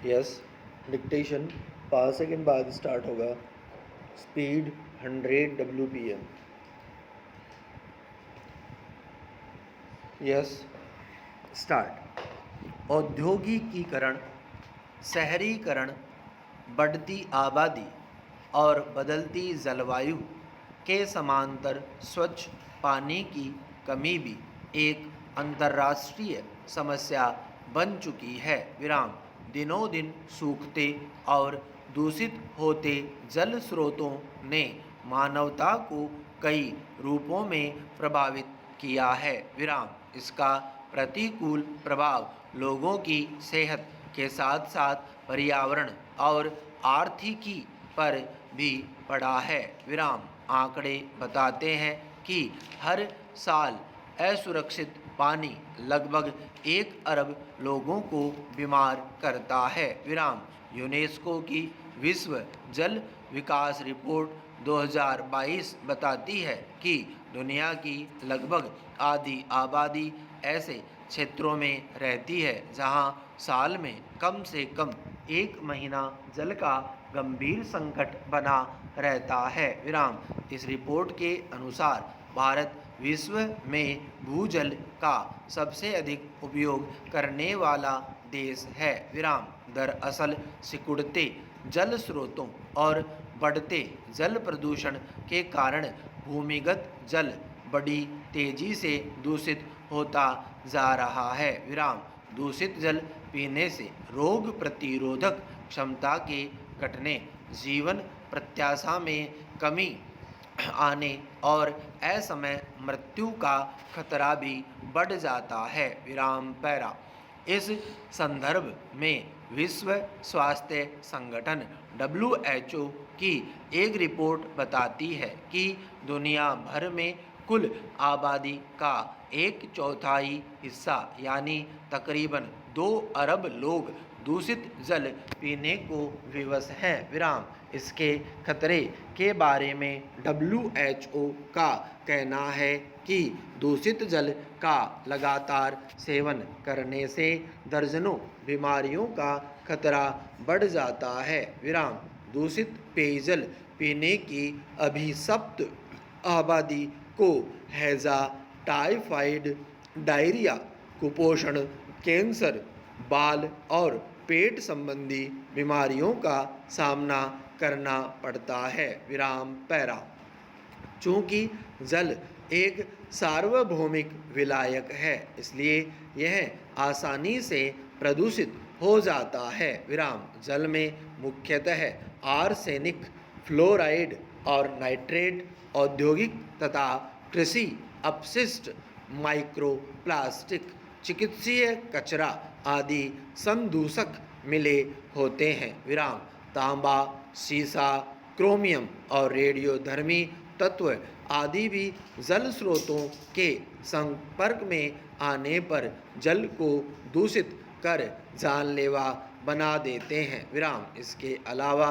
Yes, dictation 5 second बाद start होगा। Speed 100 WPM। Yes, start. औद्योगिकीकरण, शहरीकरण, बढ़ती आबादी और बदलती जलवायु के समांतर स्वच्छ पानी की कमी भी एक अंतर्राष्ट्रीय समस्या बन चुकी है। विराम। दिनों दिन सूखते और दूषित होते जल स्रोतों ने मानवता को कई रूपों में प्रभावित किया है। विराम। इसका प्रतिकूल प्रभाव लोगों की सेहत के साथ साथ पर्यावरण और आर्थिकी पर भी पड़ा है। विराम। आंकड़े बताते हैं कि हर साल असुरक्षित पानी लगभग 1 अरब लोगों को बीमार करता है। विराम। यूनेस्को की विश्व जल विकास रिपोर्ट 2022 बताती है कि दुनिया की लगभग आधी आबादी ऐसे क्षेत्रों में रहती है जहां साल में कम से कम 1 महीना जल का गंभीर संकट बना रहता है। विराम। इस रिपोर्ट के अनुसार भारत विश्व में भूजल का सबसे अधिक उपयोग करने वाला देश है। विराम। दरअसल सिकुड़ते जल स्रोतों और बढ़ते जल प्रदूषण के कारण भूमिगत जल बड़ी तेजी से दूषित होता जा रहा है। विराम। दूषित जल पीने से रोग प्रतिरोधक क्षमता के घटने, जीवन प्रत्याशा में कमी आने और असमय मृत्यु का खतरा भी बढ़ जाता है। विराम पैरा। इस संदर्भ में विश्व स्वास्थ्य संगठन WHO की एक रिपोर्ट बताती है कि दुनिया भर में कुल आबादी का 1/4 हिस्सा यानी तकरीबन 2 अरब लोग दूषित जल पीने को विवश हैं। विराम। इसके खतरे के बारे में WHO का कहना है कि दूषित जल का लगातार सेवन करने से दर्जनों बीमारियों का खतरा बढ़ जाता है। विराम। दूषित पेयजल पीने की अभिशप्त आबादी को हैजा, टाइफाइड, डायरिया, कुपोषण, कैंसर, बाल और पेट संबंधी बीमारियों का सामना करना पड़ता है। विराम पैरा। चूँकि जल एक सार्वभौमिक विलायक है, इसलिए यह आसानी से प्रदूषित हो जाता है। विराम। जल में मुख्यतः आर्सेनिक, फ्लोराइड और नाइट्रेट, औद्योगिक तथा कृषि अपशिष्ट, माइक्रोप्लास्टिक, चिकित्सीय कचरा आदि संदूषक मिले होते हैं। विराम। तांबा, सीसा, क्रोमियम और रेडियोधर्मी तत्व आदि भी जल स्रोतों के संपर्क में आने पर जल को दूषित कर जानलेवा बना देते हैं। विराम। इसके अलावा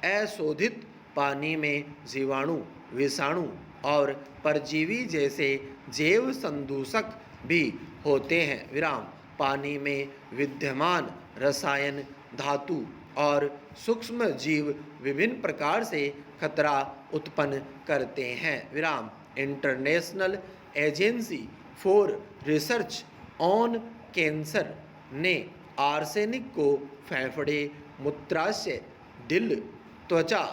अशोधित पानी में जीवाणु, विषाणु और परजीवी जैसे जैव संदूषक भी होते हैं। विराम। पानी में विद्यमान रसायन, धातु और सूक्ष्म जीव विभिन्न प्रकार से खतरा उत्पन्न करते हैं। विराम। International agency for research on cancer ने आर्सेनिक को फेफड़े, मूत्राशय, दिल, त्वचा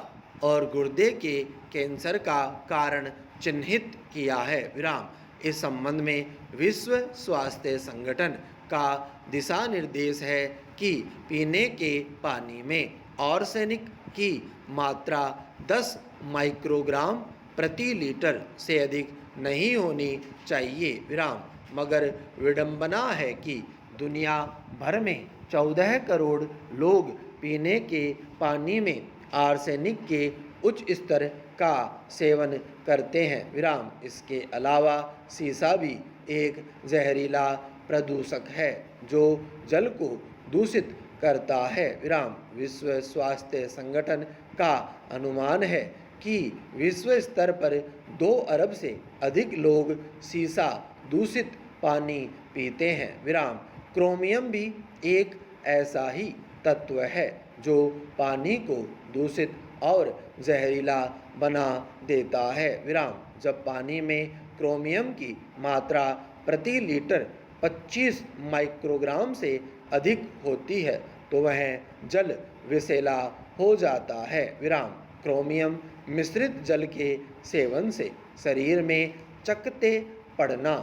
और गुर्दे के कैंसर का कारण चिन्हित किया है। विराम। इस संबंध में विश्व स्वास्थ्य संगठन का दिशा निर्देश है कि पीने के पानी में आर्सेनिक की मात्रा 10 माइक्रोग्राम प्रति लीटर से अधिक नहीं होनी चाहिए। विराम। मगर विडंबना है कि दुनिया भर में 14 करोड़ लोग पीने के पानी में आर्सेनिक के उच्च स्तर का सेवन करते हैं। विराम। इसके अलावा सीसा भी एक जहरीला प्रदूषक है जो जल को दूषित करता है। विराम। विश्व स्वास्थ्य संगठन का अनुमान है कि विश्व स्तर पर 2 अरब से अधिक लोग सीसा दूषित पानी पीते हैं। विराम। क्रोमियम भी एक ऐसा ही तत्व है जो पानी को दूषित और जहरीला बना देता है। विराम। जब पानी में क्रोमियम की मात्रा प्रति लीटर 25 माइक्रोग्राम से अधिक होती है तो वह जल विषैला हो जाता है। विराम। क्रोमियम मिश्रित जल के सेवन से शरीर में चकत्ते पड़ना,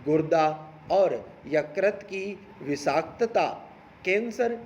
गुर्दा और यकृत की विषाक्तता, कैंसर,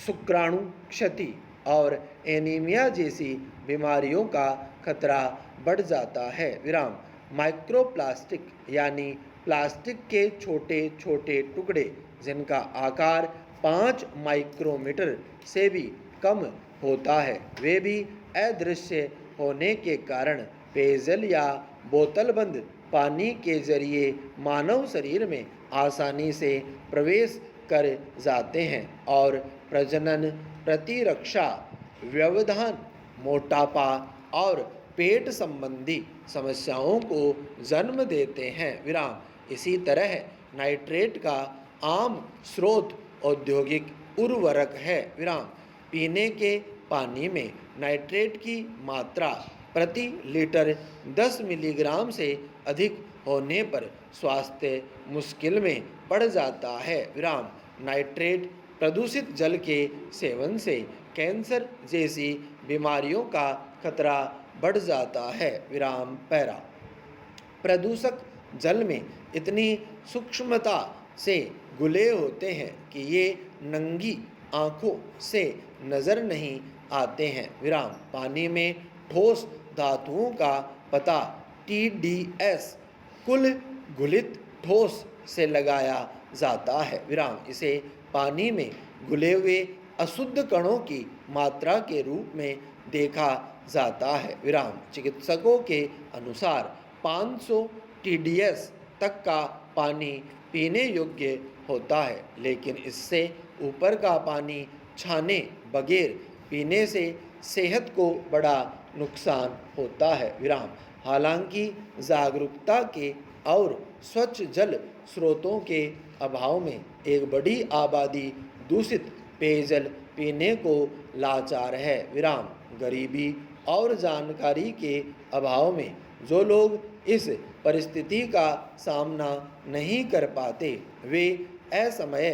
शुक्राणु क्षति और एनीमिया जैसी बीमारियों का खतरा बढ़ जाता है। विराम। माइक्रोप्लास्टिक यानी प्लास्टिक के छोटे छोटे टुकड़े जिनका आकार 5 माइक्रोमीटर से भी कम होता है, वे भी अदृश्य होने के कारण पेयजल या बोतलबंद पानी के जरिए मानव शरीर में आसानी से प्रवेश कर जाते हैं और प्रजनन, प्रतिरक्षा, व्यवधान, मोटापा और पेट संबंधी समस्याओं को जन्म देते हैं। विराम। इसी तरह नाइट्रेट का आम स्रोत औद्योगिक उर्वरक है। विराम। पीने के पानी में नाइट्रेट की मात्रा प्रति लीटर 10 मिलीग्राम से अधिक होने पर स्वास्थ्य मुश्किल में पड़ जाता है। विराम। नाइट्रेट प्रदूषित जल के सेवन से कैंसर जैसी बीमारियों का खतरा बढ़ जाता है। विराम। पैरा। प्रदूषक जल में इतनी सूक्ष्मता से घुले होते हैं कि ये नंगी आँखों से नज़र नहीं आते हैं। विराम। पानी में ठोस धातुओं का पता TDS कुल घुलित ठोस से लगाया जाता है। विराम। इसे पानी में घुले हुए अशुद्ध कणों की मात्रा के रूप में देखा जाता है। विराम। चिकित्सकों के अनुसार 500 TDS तक का पानी पीने योग्य होता है, लेकिन इससे ऊपर का पानी छाने बगैर पीने से सेहत को बड़ा नुकसान होता है। विराम। हालांकि जागरूकता के और स्वच्छ जल स्रोतों के अभाव में एक बड़ी आबादी दूषित पेयजल पीने को लाचार है। विराम। गरीबी और जानकारी के अभाव में जो लोग इस परिस्थिति का सामना नहीं कर पाते वे असमय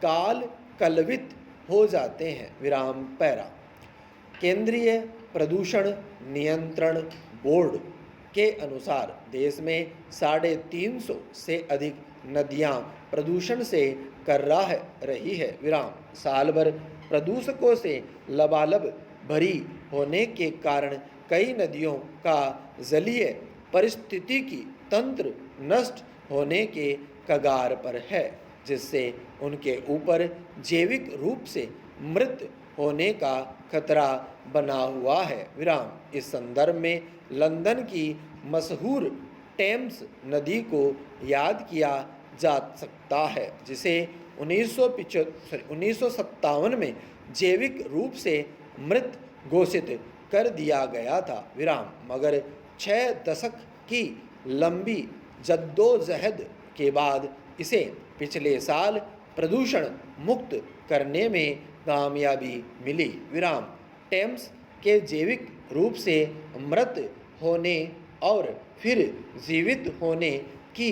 काल कलवित हो जाते हैं। विराम। पैरा। केंद्रीय प्रदूषण नियंत्रण बोर्ड के अनुसार देश में 350 से अधिक नदियां प्रदूषण से कर्राह रही है। विराम। साल भर प्रदूषकों से लबालब भरी होने के कारण कई नदियों का जलीय पारिस्थितिकी तंत्र नष्ट होने के कगार पर है, जिससे उनके ऊपर जैविक रूप से मृत होने का खतरा बना हुआ है। विराम। इस संदर्भ में लंदन की मशहूर टेम्स नदी को याद किया जा सकता है, जिसे 1957 में जैविक रूप से मृत घोषित कर दिया गया था। विराम। मगर 6 दशक की लंबी जद्दोजहद के बाद इसे पिछले साल प्रदूषण मुक्त करने में कामयाबी मिली। विराम। टेम्स के जैविक रूप से मृत होने और फिर जीवित होने की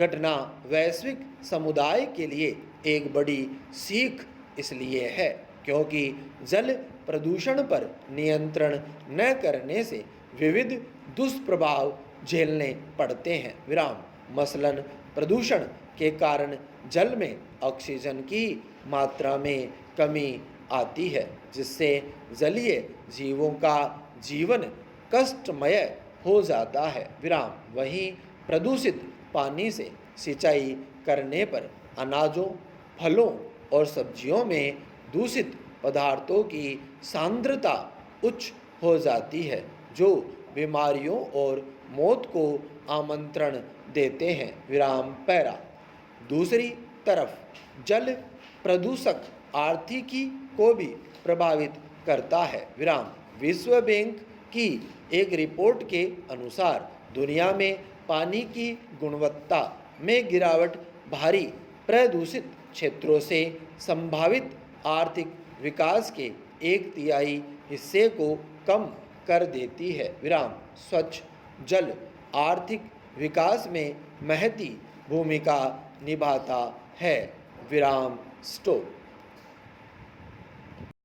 घटना वैश्विक समुदाय के लिए एक बड़ी सीख इसलिए है क्योंकि जल प्रदूषण पर नियंत्रण न करने से विविध दुष्प्रभाव झेलने पड़ते हैं। विराम। मसलन प्रदूषण के कारण जल में ऑक्सीजन की मात्रा में कमी आती है, जिससे जलीय जीवों का जीवन कष्टमय हो जाता है। विराम। वहीं प्रदूषित पानी से सिंचाई करने पर अनाजों, फलों और सब्जियों में दूषित पदार्थों की सांद्रता उच्च हो जाती है, जो बीमारियों और मौत को आमंत्रण देते हैं। विराम। पैरा। दूसरी तरफ जल प्रदूषक आर्थिकी को भी प्रभावित करता है। विराम। विश्व बैंक की एक रिपोर्ट के अनुसार दुनिया में पानी की गुणवत्ता में गिरावट भारी प्रदूषित क्षेत्रों से संभावित आर्थिक विकास के 1/3 हिस्से को कम कर देती है। विराम। स्वच्छ जल आर्थिक विकास में महती भूमिका निभाता है। विराम। स्टॉप।